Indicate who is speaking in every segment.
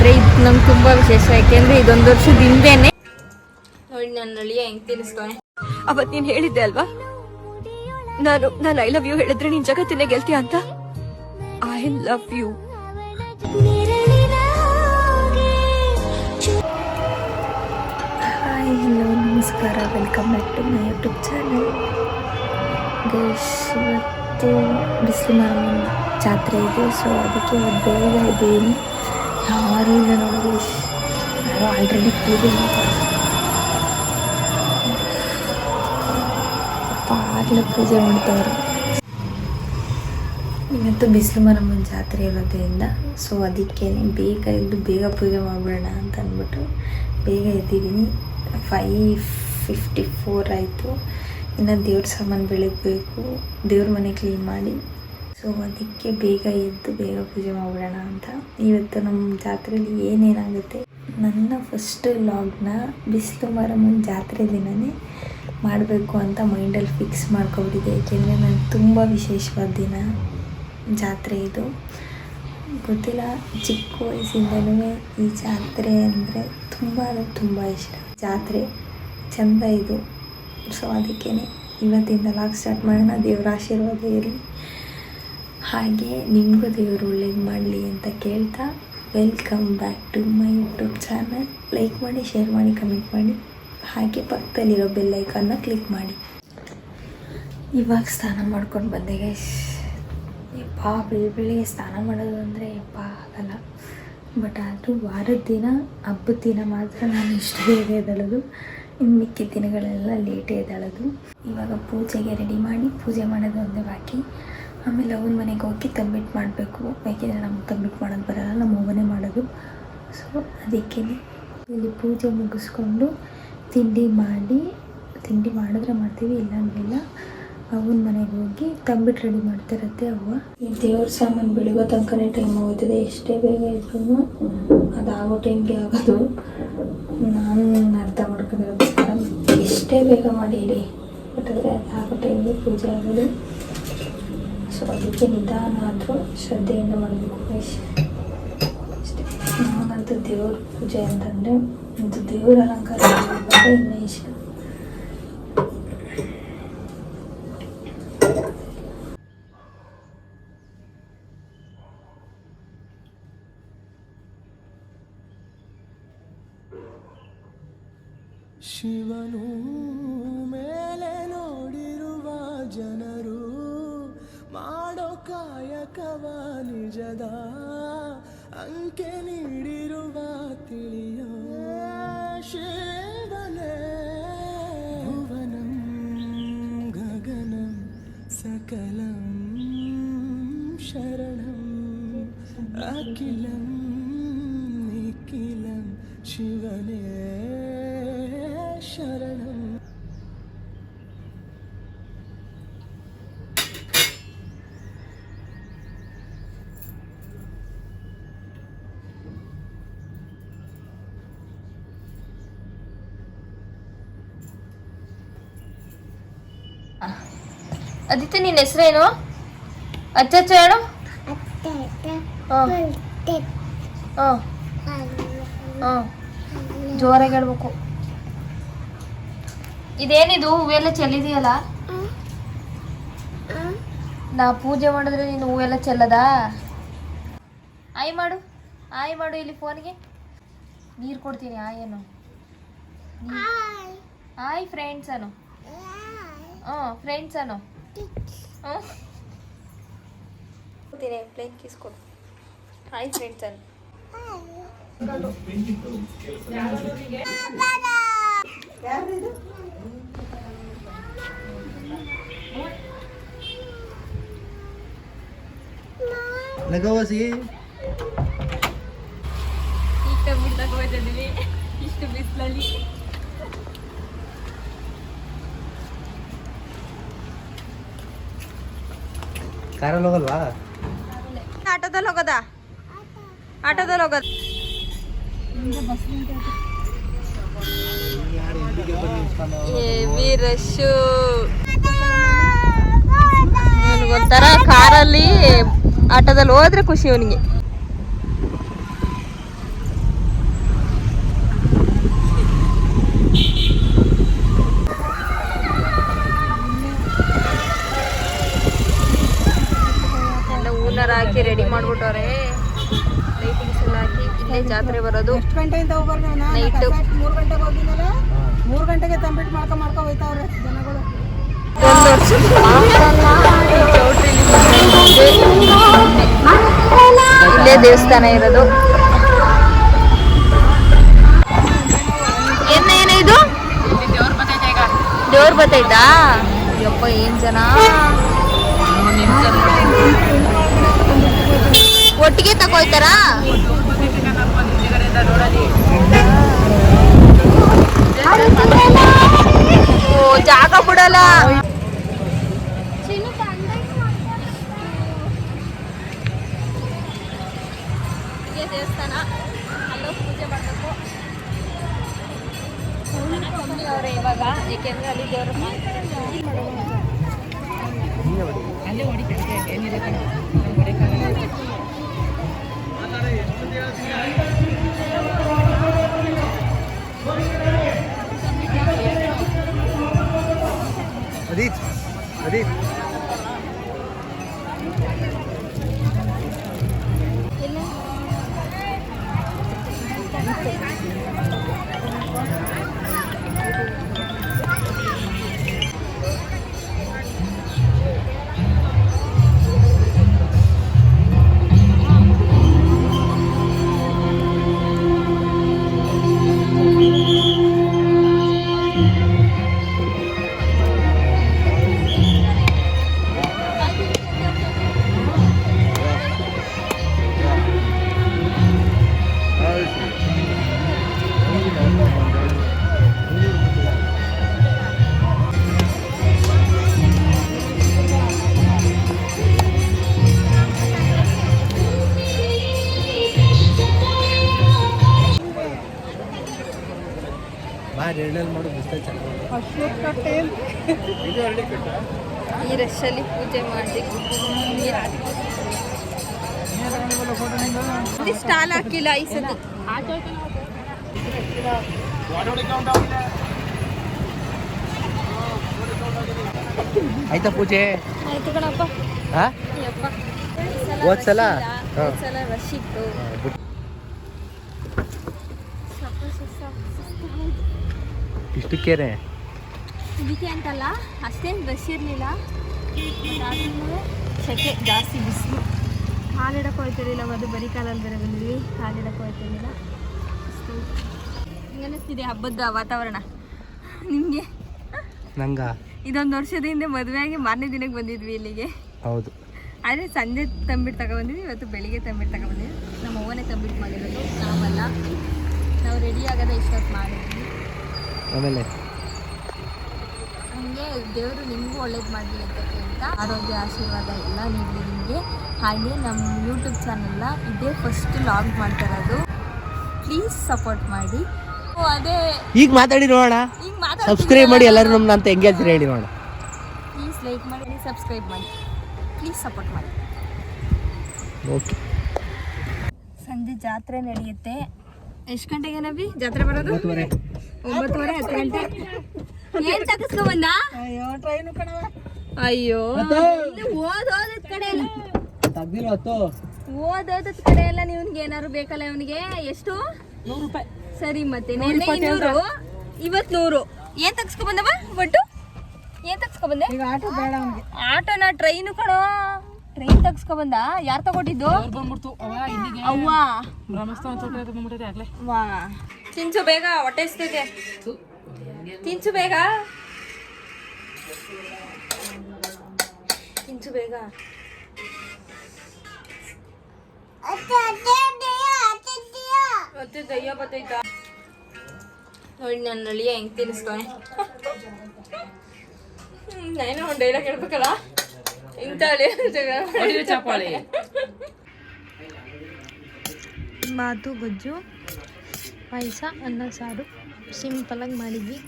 Speaker 1: ಜಾತ್ರೆ ಇದು ನಮ್ಗೆ ತುಂಬ ವಿಶೇಷ. ಯಾಕೆಂದರೆ ಇದೊಂದು ವರ್ಷದ ಹಿಂದೆನೆ ನೋಡಿ ನನ್ನ ಅಳಿಯ ಹೆಂಗೆ ತಿಳಿಸ್ತಾನೆ.
Speaker 2: ಅವತ್ ನೀನ್ ಹೇಳಿದ್ದೆ ಅಲ್ವಾ, ನಾನು ಐ ಲವ್ ಯು ಹೇಳಿದ್ರೆ ನೀನ್ ಜಗತ್ತಿನ ಗೆಲ್ತೀಯ ಅಂತ. I love you.
Speaker 1: Hi, hello, ನಮಸ್ಕಾರ, welcome back to my YouTube channel. ಇವತ್ತು ಬಿಸಿಲು ಮಾರಮ್ಮನ ಜಾತ್ರೆ ಇದೆ. ಸೊ ಅದಕ್ಕೆ ಬೇಗ ಇದ್ದೀನಿ. ಯಾರೂ ಇಲ್ಲ ನೋಡಿ, ನಾನು ಆಲ್ರೆಡಿ ಪೂಜೆ ಆಗಲೇ ಪೂಜೆ ಮಾಡ್ತಾವ್ರೆ. ಇವತ್ತು ಬಿಸಿಲು ಮಾರಮ್ಮನ ಜಾತ್ರೆ ಇರೋದ್ರಿಂದ ಸೊ ಅದಕ್ಕೆ ಬೇಗ ಎದ್ದು ಬೇಗ ಪೂಜೆ ಮಾಡಿಬಿಡೋಣ ಅಂತ ಅಂದ್ಬಿಟ್ಟು ಬೇಗ ಎದ್ದಿದ್ದೀನಿ. 5:54 ಆಯಿತು. ಇನ್ನು ದೇವ್ರ ಸಾಮಾನು ಬೆಳಗಬೇಕು, ದೇವ್ರ ಮನೆ ಕ್ಲೀನ್ ಮಾಡಿ. ಸೊ ಅದಕ್ಕೆ ಬೇಗ ಎದ್ದು ಬೇಗ ಪೂಜೆ ಮಾಡಿಬಿಡೋಣ ಅಂತ. ಇವತ್ತು ನಮ್ಮ ಜಾತ್ರೆಯಲ್ಲಿ ಏನೇನಾಗುತ್ತೆ, ನನ್ನ ಫಸ್ಟ್ ಲಾಗ್ನ ಬಿಸಿಲು ಮಾರಮ್ಮನ ಜಾತ್ರೆ ದಿನವೇ ಮಾಡಬೇಕು ಅಂತ ಮೈಂಡಲ್ಲಿ ಫಿಕ್ಸ್ ಮಾಡ್ಕೊಬಿಟ್ಟಿದೆ. ಏಕೆಂದರೆ ನನಗೆ ತುಂಬ ವಿಶೇಷವಾದ ದಿನ ಜಾತ್ರೆ ಇದು. ಗೊತ್ತಿಲ್ಲ, ಚಿಕ್ಕ ವಯಸ್ಸಿಂದಲೂ ಈ ಜಾತ್ರೆ ಅಂದರೆ ತುಂಬ ಇಷ್ಟ. ಜಾತ್ರೆ ಚೆಂದ ಇದು. ಸೊ ಅದಕ್ಕೇ ಇವತ್ತಿಂದ ಲಾಗ್ ಸ್ಟಾರ್ಟ್ ಮಾಡೋಣ. ದೇವರ ಆಶೀರ್ವಾದ ಇರಲಿ, ಹಾಗೆ ನಿಮಗೂ ದೇವರು ಒಳ್ಳೇದು ಮಾಡಲಿ ಅಂತ ಕೇಳ್ತಾ welcome back to my YouTube channel. Like ಮಾಡಿ, ಶೇರ್ ಮಾಡಿ, ಕಮೆಂಟ್ ಮಾಡಿ, ಹಾಗೆ ಪಕ್ಕದಲ್ಲಿರೋ ಬೆಲ್ ಐಕಾನ್ನ ಕ್ಲಿಕ್ ಮಾಡಿ. ಇವಾಗ ಸ್ನಾನ ಮಾಡ್ಕೊಂಡು ಬಂದೆ ಗೈಸ್. ಬೆಳಿಗ್ಗೆ ಸ್ನಾನ ಮಾಡೋದು ಅಂದರೆ ಆಗಲ್ಲ. ಬಟ್ ಆದರೂ ವಾರದ ದಿನ, ಹಬ್ಬದ ದಿನ ಮಾತ್ರ ನಾನು ಇಷ್ಟು ಬೇಗ ಎದ್ದೇಳೋದು. ಇನ್ನು ಮಿಕ್ಕಿದ ದಿನಗಳೆಲ್ಲ ಲೇಟೇ ಎದ್ದೇಳೋದು. ಇವಾಗ ಪೂಜೆಗೆ ರೆಡಿ ಮಾಡಿ ಪೂಜೆ ಮಾಡೋದು ಒಂದೇ ಬಾಕಿ. ಆಮೇಲೆ ಅವನ ಮನೆಗೆ ಹೋಗಿ ತಂಬಿಟ್ಟು ಮಾಡಬೇಕು. ಯಾಕೆಂದರೆ ನಮ್ಗೆ ತಂಬಿಟ್ಟು ಮಾಡೋದು ಬರೋಲ್ಲ, ನಮ್ಮ ಅವ್ವನೇ ಮಾಡೋದು. ಸೊ ಅದಕ್ಕೆ ಇಲ್ಲಿ ಪೂಜೆ ಮುಗಿಸ್ಕೊಂಡು ತಿಂಡಿ ಮಾಡಿದ್ರೆ ಮಾಡ್ತೀವಿ, ಇಲ್ಲಾಂದ್ರಿಲ್ಲ. ಅವನ ಮನೆಗೆ ಹೋಗಿ ತಂಬಿಟ್ಟು ರೆಡಿ ಮಾಡ್ತಿರತ್ತೆ ಅವ್ವ. ಈ ದೇವ್ರ ಸಾಮಾನು ಬೆಳಗೋ ತನಕನೇ ಟೈಮ್ ಹೋಗ್ತದೆ. ಎಷ್ಟೇ ಬೇಗ ಇದ್ರೂ ಅದಾಗೋ ಟೈಮ್ಗೆ ಆಗೋದು. ನಾನು ಅರ್ಥ ಮಾಡ್ಕೊಂಡಿರೋದಕ್ಕೋಸ್ಕರ ಎಷ್ಟೇ ಬೇಗ ಮಾಡಿಡಿ, ಬಟ್ ಆದರೆ ಆಗೋ ಟೈಮ್ಗೆ ಪೂಜೆ ಆಗೋದು. ಸೊ ಅದಕ್ಕೆ ನಿಧಾನ ಆದರೂ ಶ್ರದ್ಧೆಯಿಂದ ಮಾಡಬೇಕು ಅಷ್ಟೇ. ನಾನಂತೂ ದೇವ್ರ ಪೂಜೆ ಅಂತಂದರೆ ಇದು ದೇವ್ರ ಅಲಂಕಾರ ಮಾಡೋದು ಇನ್ನೂ ಇಷ್ಟ.
Speaker 3: ಶಿವನು ಮೇಲೆ ನೋಡಿರುವ ಜನರು ಮಾಡೋ ಕಾಯಕವ ನಿಜದ ಅಂಕೆ ನೀಡಿರುವ ತಿಳಿಯೋ ಶಿವನೇ. ಭುವನಂ ಗಗನಂ ಸಕಲಂ ಶರಣಂ ಅಖಿಲಂ ನಿಖಿಲಂ ಶಿವನೇ ಶರಣಂ.
Speaker 1: ಅದಿತ್ತು, ನಿನ್ನ ಹೆಸರೇನು? ಅಚ್ಚ ಹೇಳು. ಜೋರಾಗಿ ಹೇಳ್ಬೇಕು. ಇದೇನಿದು ಹೂವೆಲ್ಲ ಚೆಲ್ಲಿದೆಯಲ್ಲ? ನಾ ಪೂಜೆ ಮಾಡಿದ್ರೆ ನೀನು ಹೂವೆಲ್ಲ ಚೆಲ್ಲದಾ? ಆಯ್ ಮಾಡು ಇಲ್ಲಿ ಫೋನ್ಗೆ. ನೀರು ಕೊಡ್ತೀನಿ. ಆಯೇನು ಆಯ್ ಫ್ರೆಂಡ್ಸ್ ಅನು. ಫ್ರೆಂಡ್ಸ್ ಅನು. ಪ್ಲೇನ್ ಕಿಸ್ ಕೊಡು. ಹಾಯ್ ಫ್ರೆಂಡ್ಸ್ ಅನು.
Speaker 3: ನಗವಸಿ
Speaker 1: ಈಗ ಬಿಡ್ತಕ್ಕೆ ಹೋಗ್ತಿದ್ದೀವಿ ಇಷ್ಟು ಬಿಸಿಲಲ್ಲಿ.
Speaker 3: ಕಾರಲ್ಲಿ ಹೋಗಲ್ವಾ?
Speaker 1: ಆಟೋದಲ್ಲಿ ಹೋಗೋದಾ? ಆಟೋದಲ್ಲಿ ಹೋಗೋದು. Heavy rush. ನನಗೊಂಥರ ಕಾರಲ್ಲಿ ಆಟೋದಲ್ಲಿ ಹೋದ್ರೆ ಖುಷಿ ಅವನಿಗೆ.
Speaker 2: ಜಾತ್ರೆ ಬರೋದು.
Speaker 4: ಎಷ್ಟು ಗಂಟೆಯಿಂದ ಹೋಗ್ಬಾರ್ದು
Speaker 2: Night.
Speaker 4: 3 ಗಂಟೆಗೆ ಹೋಗಿದ್ದಲ್ಲ 3 ಗಂಟೆಗೆ ತಂಬಿಟ್ಟು ಮಾಡ್ಕೊ ಹೋಯ್ತಾವ್ರೆ ಜನಗಳು.
Speaker 2: ಒಂದು ವರ್ಷದ ಚೌಟ್ರಿಲಿ ಇಲ್ಲೇ ದೇವಸ್ಥಾನ ಇರೋದು. ಏನೇ ಇದು ದೇವ್ರ ಬತ್ತೈತಾ? ಯಪ್ಪ ಏನ್ ಜನ ಒಟ್ಟಿಗೆ ತಗೋಯ್ತಾರ. ಓ ಜಾಗ ಬಿಡಲ್ಲ. ದೇವಸ್ಥಾನ ಅಲ್ಲೋ ಪೂಜೆ ಮಾಡಬೇಕು. ಕಮ್ಮಿ ಅವರೇ ಇವಾಗ, ಏಕೆಂದ್ರೆ ಅಲ್ಲಿ ದೇವರು
Speaker 3: ಅದಿತ್ ಅದಿತ್
Speaker 2: ಈ ರಶಲ್ಲಿ ಪೂಜೆ ಮಾಡಿ ಸ್ಟಾಲ್ ಹಾಕಿಲ್ಲ ಈ ಸತಿ.
Speaker 3: ಆಯ್ತಾ ಪೂಜೆ?
Speaker 2: ಆಯ್ತು ಕಣಪ್ಪ.
Speaker 3: ಹಾ
Speaker 2: ಯಪ್ಪ
Speaker 3: ಹೋದ್ಸಲ
Speaker 2: ಸಲ ರಶ್ ಇತ್ತು.
Speaker 3: ಇಷ್ಟಕ್ಕೇನೆ
Speaker 2: ಇದಕ್ಕೆ ಅಂತಲ್ಲ, ಅಷ್ಟೇನು ರಶ್ ಇರಲಿಲ್ಲ. ಸೆಕೆ ಜಾಸ್ತಿ, ಬಿಸಿಲು, ಕಾಲಿಡಕ್ಕೆ ಹೋಗ್ತಿರ್ಲಿಲ್ಲ. ಅದು ಬರೀ ಕಾಲಲ್ಲಿ ಬೇರೆ ಬಂದಿದ್ವಿ, ಕಾಲಿಡಕ್ಕೆ ಹೋಗ್ತಿರ್ಲಿಲ್ಲ. ಅಷ್ಟು ಹಿಂಗನ್ನಿಸ್ತಿದೆ ಹಬ್ಬದ ವಾತಾವರಣ ನಿಮಗೆ?
Speaker 3: ನಂಗ
Speaker 2: ಇದೊಂದು ವರ್ಷದ ಹಿಂದೆ ಮದುವೆಯಾಗಿ ಮಾರನೇ ದಿನಕ್ಕೆ ಬಂದಿದ್ವಿ ಇಲ್ಲಿಗೆ.
Speaker 3: ಹೌದು.
Speaker 2: ಆದರೆ ಸಂಜೆ ತಂಬಿಟ್ಟು ತಗೊಬಂದಿದ್ವಿ, ಇವತ್ತು ಬೆಳಿಗ್ಗೆ ತಂಬಿಟ್ಟು ತಗೊಬಂದಿದ್ವಿ. ನಮ್ಮ ಅವ್ವನೇ ತಂಬಿಟ್ಟು ಮಾಡಿರೋದು, ನಾವಲ್ಲ. ನಾವು ರೆಡಿ ಆಗೋದೇ ಇಷ್ಟೊತ್ತು ಮಾಡಿದ್ವಿ.
Speaker 3: ಆಮೇಲೆ
Speaker 2: ಹಂಗೆ ದೇವರು ನಿಮಗೂ ಒಳ್ಳೇದು ಮಾಡಲಿ ಅಂತ ಕೇಳ್ತಾ, ಆರೋಗ್ಯ ಆಶೀರ್ವಾದ ಎಲ್ಲ ನೀಡಲಿ ನಿಮಗೆ. ಹಾಗೆ ನಮ್ಮ ಯೂಟ್ಯೂಬ್ ಚಾನಲ್ನ ಇದೇ ಫಸ್ಟ್ ಲಾಗ್ ಮಾಡ್ತಾ ಇರೋದು. ಪ್ಲೀಸ್ ಸಪೋರ್ಟ್ ಮಾಡಿ. ಅದೇ
Speaker 3: ಈಗ ಮಾತಾಡಿ ನೋಡೋಣ.
Speaker 2: ಈಗ
Speaker 3: ಸಬ್ಸ್ಕ್ರೈಬ್ ಮಾಡಿ ಎಲ್ಲರೂ ನಮ್ಮನ್ನ ಅಂತ ಹೆಂಗೆ ಹೇಳ್ತೀರಿ ಹೇಳಿ ನೋಡೋಣ.
Speaker 2: ಪ್ಲೀಸ್ ಲೈಕ್ ಮಾಡಿ, ಸಬ್ಸ್ಕ್ರೈಬ್ ಮಾಡಿ, ಪ್ಲೀಸ್ ಸಪೋರ್ಟ್ ಮಾಡಿ.
Speaker 3: ಓಕೆ.
Speaker 2: ಸಂಜೆ ಜಾತ್ರೆ ನಡೆಯುತ್ತೆ. ಎಷ್ಟು ಗಂಟೆಗೆ ನಬಿ ಜಾತ್ರೆ ಬರೋದು? 9:30 10 ಗಂಟೆ. ಏನ್ ತಗಸ್ಕೊ ಬಂದ?
Speaker 4: ಅಯ್ಯೋ ಟ್ರೈನು ಕಣವ.
Speaker 2: ಅಯ್ಯೋ ಓದೋದದ ಕಡೆ ಎಲ್ಲ ಓದೋದದ ಕಡೆ ಎಲ್ಲ ನಿವ್ನಿಗೆ ಏನಾದ್ರು ಬೇಕಲ್ಲ? ಇವನಿಗೆ ಎಷ್ಟು?
Speaker 4: 100 ರೂಪಾಯಿ.
Speaker 2: ಸರಿ, ಮತ್ತೆ ನೆನ್ನೆ 200, ಇವತ್ತು 100. ಏನ್ ತಗಸ್ಕೊ ಬಂದವ ಒಟ್ಟು? ಏನ್ ತಗಸ್ಕೊ ಬಂದೆ?
Speaker 4: ಈಗ ಆಟೋ ಬೇಡ ಅವ್ನಿಗೆ.
Speaker 2: ಆಟೋನ? ಟ್ರೈನು ಕಣೋ. ಟ್ರೈನ್ ತಗಸ್ಕೊ ಬಂದ? ಯಾರು ತಗೊಟ್ಟಿದ್ದು? ಅವ್ವ. ವಾ, ತಿನ್ಸು ಬೇಗ, ಹೊಟ್ಟೆ ಹಸ್ತಿದೆ. ತಿನ್ಸು ಬೇಗ, ತಿನ್ಸು ಬೇಗ. ಮತ್ತೆ ದಯ್ಯ ಬತ್ತೈತಾ ನೋಡಿ, ನನ್ನ ಅಳಿಯ ಹೆಂಗ್ ತಿನ್ನಿಸ್ತಾನೆ. ನಾನು ಒಂದು ಡೈಲಾಗ್ ಹೇಳ್ಬೇಕಲ್ಲ, ಇಂಥ ಅಳಿಯ ಚಪ್ಪಾಳಿ.
Speaker 1: ಬಾತು ಗೊಜ್ಜು, ಪಾಯಸ, ಅನ್ನ ಸಾರು ಸಿಂಪಲಾಗಿ ಮಾಡಿದ್ವಿ.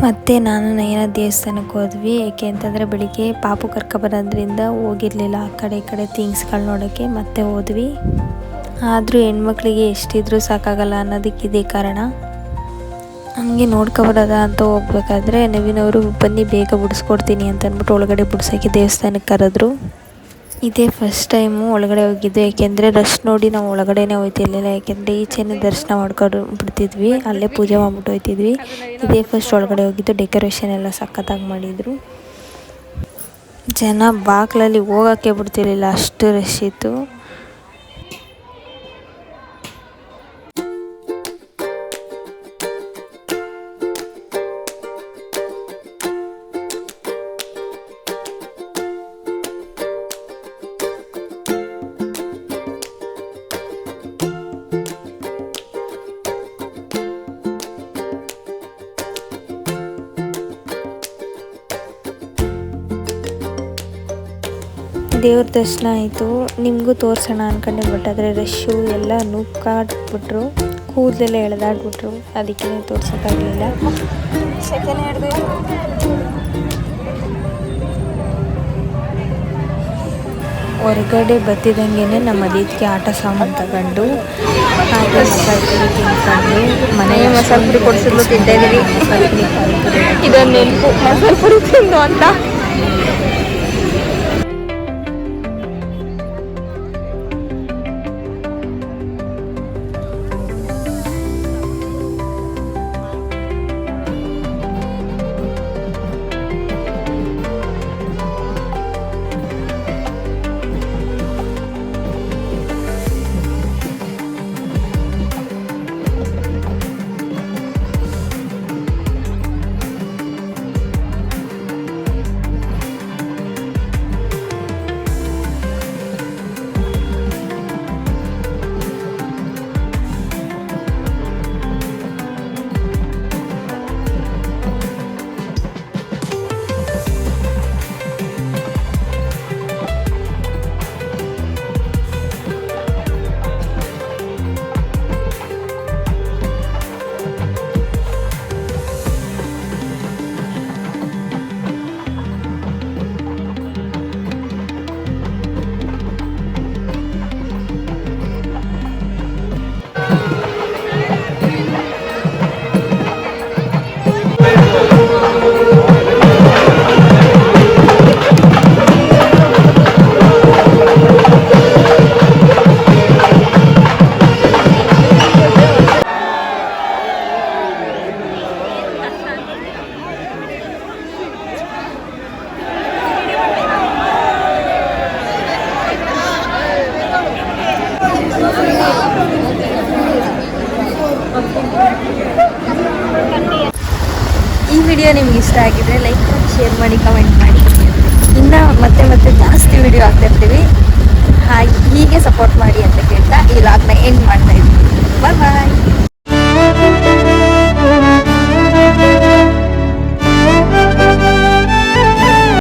Speaker 1: ಮತ್ತು ನಾನು ನಯನ ದೇವಸ್ಥಾನಕ್ಕೆ ಹೋದ್ವಿ. ಏಕೆ ಅಂತಂದರೆ ಬೆಳಿಗ್ಗೆ ಪಾಪು ಕರ್ಕೊಬರೋದ್ರಿಂದ ಹೋಗಿರಲಿಲ್ಲ ಆ ಕಡೆ ಈ ಕಡೆ ಥಿಂಗ್ಸ್ಗಳು ನೋಡೋಕ್ಕೆ. ಮತ್ತೆ ಹೋದ್ವಿ. ಆದರೂ ಹೆಣ್ಮಕ್ಳಿಗೆ ಎಷ್ಟಿದ್ರೂ ಸಾಕಾಗಲ್ಲ ಅನ್ನೋದಕ್ಕೆ ಇದೇ ಕಾರಣ. ಹಂಗೆ ನೋಡ್ಕೊಬರೋದ ಅಂತ ಹೋಗ್ಬೇಕಾದ್ರೆ ನವೀನವರು ಬನ್ನಿ ಬೇಗ ಬಿಡಿಸ್ಕೊಡ್ತೀನಿ ಅಂತ ಅಂದ್ಬಿಟ್ಟು ಒಳಗಡೆ ಬಿಡ್ಸೋಕ್ಕೆ ದೇವಸ್ಥಾನಕ್ಕೆ ಕರೆದ್ರು. ಇದೇ ಫಸ್ಟ್ ಟೈಮು ಒಳಗಡೆ ಹೋಗಿದ್ದು, ಏಕೆಂದರೆ ರಶ್ ನೋಡಿ ನಾವು ಒಳಗಡೆನೇ ಹೋಗ್ತಿರ್ಲಿಲ್ಲ. ಯಾಕೆಂದರೆ ಈಚೆನೇ ದರ್ಶನ ಮಾಡ್ಕೊಂಡು ಬಿಡ್ತಿದ್ವಿ, ಅಲ್ಲೇ ಪೂಜೆ ಮಾಡ್ಬಿಟ್ಟು ಹೋಗ್ತಿದ್ವಿ. ಇದೇ ಫಸ್ಟ್ ಒಳಗಡೆ ಹೋಗಿದ್ದು. ಡೆಕೋರೇಷನ್ ಎಲ್ಲ ಸಖತ್ತಾಗಿ ಮಾಡಿದರು. ಜನ ಬಾಗಿಲಲ್ಲಿ ಹೋಗೋಕ್ಕೆ ಬಿಡ್ತಿರ್ಲಿಲ್ಲ, ಅಷ್ಟು ರಶ್ ಇತ್ತು. ದೇವ್ರ ದರ್ಶನ ಆಯಿತು. ನಿಮಗೂ ತೋರಿಸೋಣ ಅಂದ್ಕೊಂಡೆ, ಬಟ್ ಆದರೆ ರಶ್ಶು ಎಲ್ಲ ನುಗ್ಗಾಡ್ಬಿಟ್ರು, ಕೂದಲೆಲ್ಲ ಎಳೆದಾಡ್ಬಿಟ್ರು, ಅದಕ್ಕೆ ತೋರ್ಸೋಕ್ಕಾಗಲಿಲ್ಲ. ಹೊರಗಡೆ ಬತ್ತಿದಂಗೆ ನಮ್ಮ ಅದಕ್ಕೆ ಆಟ ಸಾಮಾನು ತಗೊಂಡು ಹಾಗೆ ಮಸಾಲೆ ಪುರಿ ತಿನ್ಕೊಂಡು ಮನೆಯ ಮಸಾಲೆ ಪುರಿ ಕೊಡಿಸಿದ್ಲು ತಿಂತಾಯಿದ್ದೀವಿ. ಮಸಾಲೆ ಪುರಿ ಪಾನಿಪುರಿ ಇದೊಂದು ನೆನಪು, ಮಸಾಲೆ ಪುರಿ ತಿಂದು ಅಂತ. ಈ ವಿಡಿಯೋ ನಿಮ್ಗೆ ಇಷ್ಟ ಆಗಿದ್ರೆ ಲೈಕ್ ಮಾಡಿ, ಶೇರ್ ಮಾಡಿ, ಕಮೆಂಟ್ ಮಾಡಿ. ಇನ್ನು ಮತ್ತೆ ಜಾಸ್ತಿ ವಿಡಿಯೋ ಹಾಕ್ತಿರ್ತೀವಿ, ಹಾಗೆ ಹೀಗೆ ಸಪೋರ್ಟ್ ಮಾಡಿ ಅಂತ ಕೇಳ್ತಾ ಈ ವ್ಲಾಗ್ನ ಎಂಡ್ ಮಾಡ್ತಾ